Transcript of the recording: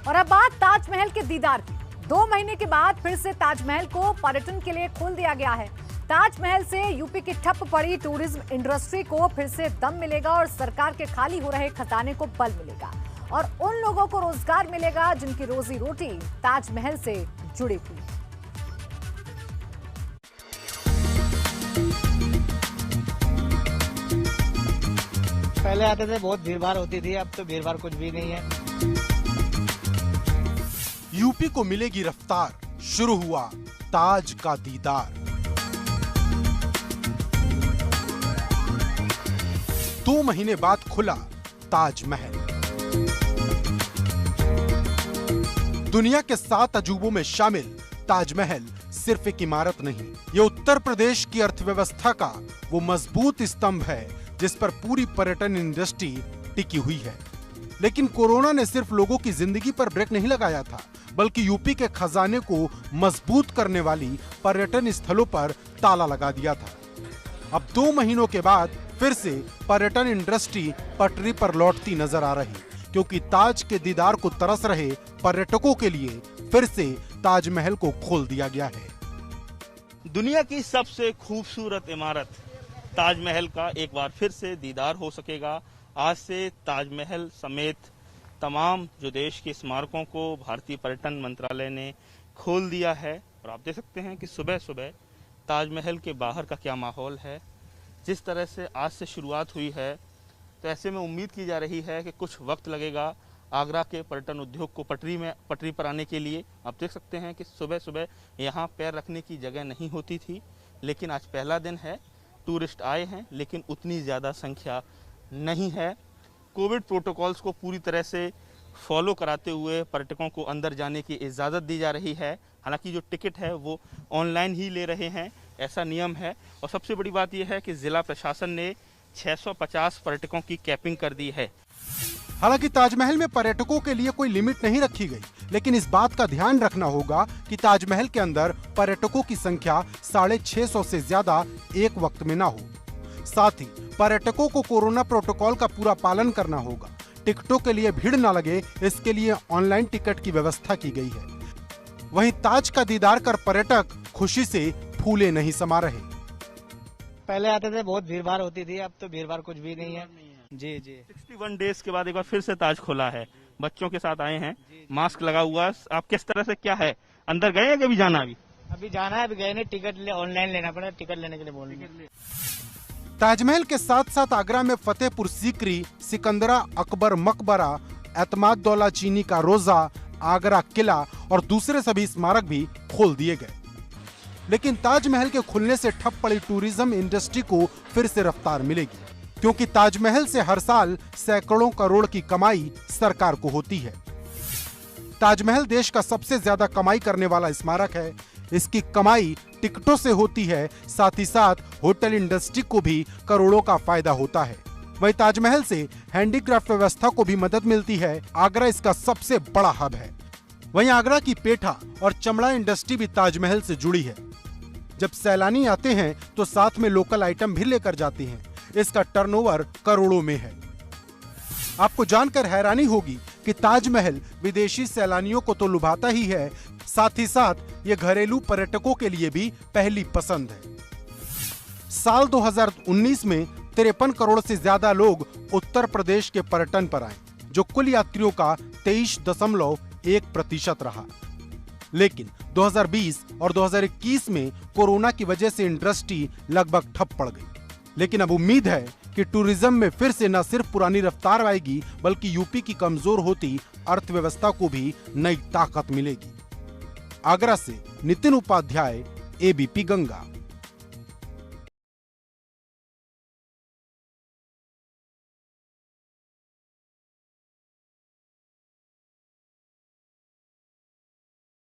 और अब बात ताजमहल के दीदार की। 2 महीने के बाद फिर से ताजमहल को पर्यटन के लिए खोल दिया गया है। ताजमहल से यूपी की ठप पड़ी टूरिज्म इंडस्ट्री को फिर से दम मिलेगा और सरकार के खाली हो रहे खजाने को बल मिलेगा और उन लोगों को रोजगार मिलेगा जिनकी रोजी रोटी ताजमहल से जुड़ी हुई है। पहले आते थे, बहुत भीड़ भाड़ होती थी, अब तो भीड़ भाड़ कुछ भी नहीं है। यूपी को मिलेगी रफ्तार, शुरू हुआ ताज का दीदार। 2 महीने बाद खुला ताजमहल। दुनिया के 7 अजूबों में शामिल ताजमहल सिर्फ एक इमारत नहीं, ये उत्तर प्रदेश की अर्थव्यवस्था का वो मजबूत स्तंभ है जिस पर पूरी पर्यटन इंडस्ट्री टिकी हुई है। लेकिन कोरोना ने सिर्फ लोगों की जिंदगी पर ब्रेक नहीं लगाया था, बल्कि यूपी के खजाने को मजबूत करने वाली पर्यटन स्थलों पर ताला लगा दिया था। अब 2 महीनों के बाद फिर से पर्यटन इंडस्ट्री पटरी पर लौटती नजर आ रही, क्योंकि ताज के दीदार को तरस रहे पर्यटकों के लिए फिर से ताजमहल को खोल दिया गया है। दुनिया की सबसे खूबसूरत इमारत ताजमहल का एक बार फिर से दीदार हो सकेगा। आज से ताजमहल समेत तमाम जो देश के स्मारकों को भारतीय पर्यटन मंत्रालय ने खोल दिया है और आप देख सकते हैं कि सुबह सुबह ताजमहल के बाहर का क्या माहौल है। जिस तरह से आज से शुरुआत हुई है, तो ऐसे में उम्मीद की जा रही है कि कुछ वक्त लगेगा आगरा के पर्यटन उद्योग को पटरी पर आने के लिए। आप देख सकते हैं कि सुबह सुबह यहाँ पैर रखने की जगह नहीं होती थी, लेकिन आज पहला दिन है, टूरिस्ट आए हैं, लेकिन उतनी ज़्यादा संख्या नहीं है। कोविड प्रोटोकॉल्स को पूरी तरह से फॉलो कराते हुए पर्यटकों को अंदर जाने की इजाज़त दी जा रही है। हालांकि जो टिकट है वो ऑनलाइन ही ले रहे हैं, ऐसा नियम है। और सबसे बड़ी बात यह है कि जिला प्रशासन ने 650 पर्यटकों की कैपिंग कर दी है। हालांकि ताजमहल में पर्यटकों के लिए कोई लिमिट नहीं रखी गई, लेकिन इस बात का ध्यान रखना होगा कि ताजमहल के अंदर पर्यटकों की संख्या 650 से ज्यादा एक वक्त में ना हो। साथ ही पर्यटकों को कोरोना प्रोटोकॉल का पूरा पालन करना होगा। टिकटों के लिए भीड़ न लगे, इसके लिए ऑनलाइन टिकट की व्यवस्था की गई है। वहीं ताज का दीदार कर पर्यटक खुशी से फूले नहीं समा रहे। पहले आते थे, बहुत भीड़ भाड़ होती थी, अब तो भीड़ भाड़ कुछ भी नहीं है। जी जी। 61 डेज के बाद एक बार फिर से ताज खोला है। बच्चों के साथ आए हैं, मास्क लगा हुआ। आप किस तरह से, क्या है, अंदर गए हैं, कभी जाना? अभी जाना है, अभी गए नहीं, टिकट ऑनलाइन लेना पड़ा, टिकट लेने के लिए बोल रहे हैं। ताजमहल के साथ साथ आगरा में फतेहपुर सीकरी, सिकंदरा अकबर मकबरा, एतमाद-दौला चीनी का रोजा, आगरा किला और दूसरे सभी स्मारक भी खोल दिए गए। लेकिन ताजमहल के खुलने से ठप पड़ी टूरिज्म इंडस्ट्री को फिर से रफ्तार मिलेगी, क्योंकि ताजमहल से हर साल सैकड़ों करोड़ की कमाई सरकार को होती है। ताजमहल देश का सबसे ज्यादा कमाई करने वाला स्मारक है। इसकी कमाई टिकटों से होती है, साथ ही साथ होटल इंडस्ट्री को भी करोड़ों का फायदा होता है। वहीं ताजमहल से हैंडीक्राफ्ट व्यवस्था को भी मदद मिलती है। आगरा इसका सबसे बड़ा हब है। वहीं आगरा की पेठा और चमड़ा इंडस्ट्री भी ताजमहल से जुड़ी है। जब सैलानी आते हैं तो साथ में लोकल आइटम भी लेकर जाते हैं। इसका टर्नओवर करोड़ों में है। आपको जानकर हैरानी होगी कि ताजमहल विदेशी सैलानियों को तो लुभाता ही है, साथ ही साथ ये घरेलू पर्यटकों के लिए भी पहली पसंद है। साल 2019 में 53 करोड़ से ज्यादा लोग उत्तर प्रदेश के पर्यटन पर आए, जो कुल यात्रियों का 23.1% रहा। लेकिन 2020 और 2021 में कोरोना की वजह से इंडस्ट्री लगभग ठप पड़ गई। लेकिन अब उम्मीद है कि टूरिज्म में फिर से न सिर्फ पुरानी रफ्तार आएगी, बल्कि यूपी की कमजोर होती अर्थव्यवस्था को भी नई ताकत मिलेगी। आगरा से नितिन उपाध्याय, एबीपी गंगा।